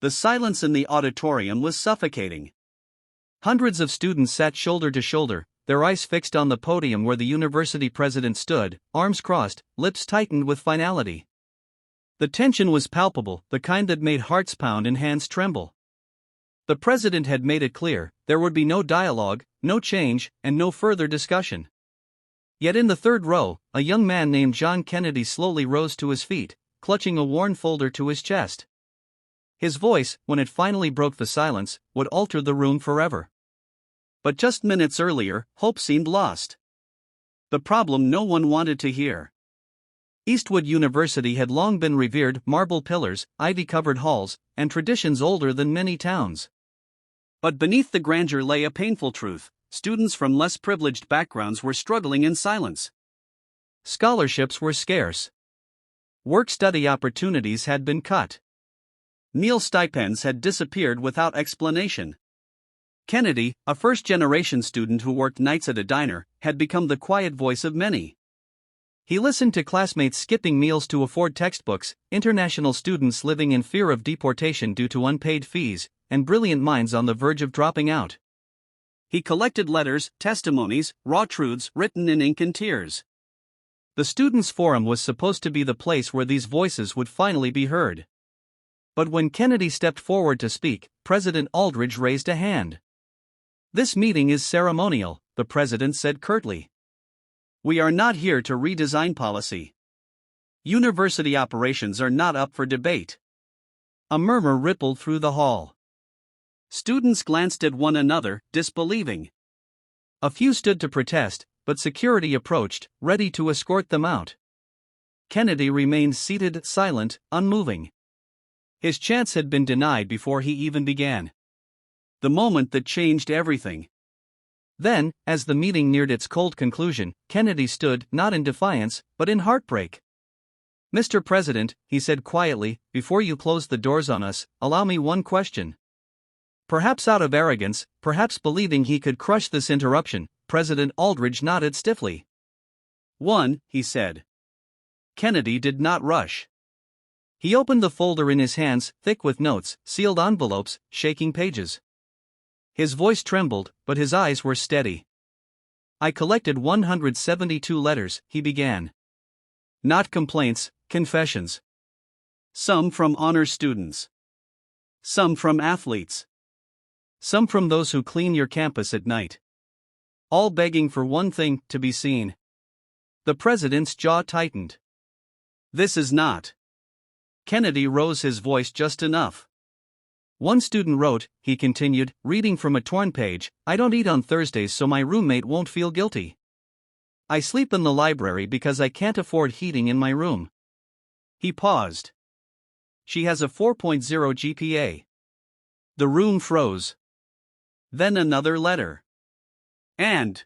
The silence in the auditorium was suffocating. Hundreds of students sat shoulder to shoulder, their eyes fixed on the podium where the university president stood, arms crossed, lips tightened with finality. The tension was palpable, the kind that made hearts pound and hands tremble. The president had made it clear, there would be no dialogue, no change, and no further discussion. Yet in the third row, a young man named John Kennedy slowly rose to his feet, clutching a worn folder to his chest. His voice, when it finally broke the silence, would alter the room forever. But just minutes earlier, hope seemed lost. The problem no one wanted to hear. Eastwood University had long been revered, marble pillars, ivy-covered halls, and traditions older than many towns. But beneath the grandeur lay a painful truth: students from less privileged backgrounds were struggling in silence. Scholarships were scarce. Work-study opportunities had been cut. Meal stipends had disappeared without explanation. Kennedy, a first-generation student who worked nights at a diner, had become the quiet voice of many. He listened to classmates skipping meals to afford textbooks, international students living in fear of deportation due to unpaid fees, and brilliant minds on the verge of dropping out. He collected letters, testimonies, raw truths written in ink and tears. The Students' Forum was supposed to be the place where these voices would finally be heard. But when Kennedy stepped forward to speak, President Aldrich raised a hand. "This meeting is ceremonial," the president said curtly. "We are not here to redesign policy. University operations are not up for debate." A murmur rippled through the hall. Students glanced at one another, disbelieving. A few stood to protest, but security approached, ready to escort them out. Kennedy remained seated, silent, unmoving. His chance had been denied before he even began. The moment that changed everything. Then, as the meeting neared its cold conclusion, Kennedy stood, not in defiance, but in heartbreak. "Mr. President," he said quietly, "before you close the doors on us, allow me one question." Perhaps out of arrogance, perhaps believing he could crush this interruption, President Aldrich nodded stiffly. "One," he said. Kennedy did not rush. He opened the folder in his hands, thick with notes, sealed envelopes, shaking pages. His voice trembled, but his eyes were steady. "I collected 172 letters," he began. "Not complaints, confessions. Some from honor students. Some from athletes. Some from those who clean your campus at night. All begging for one thing, to be seen." The president's jaw tightened. "This is not." Kennedy rose his voice just enough. "One student wrote," he continued, reading from a torn page, "I don't eat on Thursdays so my roommate won't feel guilty. I sleep in the library because I can't afford heating in my room." He paused. "She has a 4.0 GPA. The room froze. Then another letter. "And,"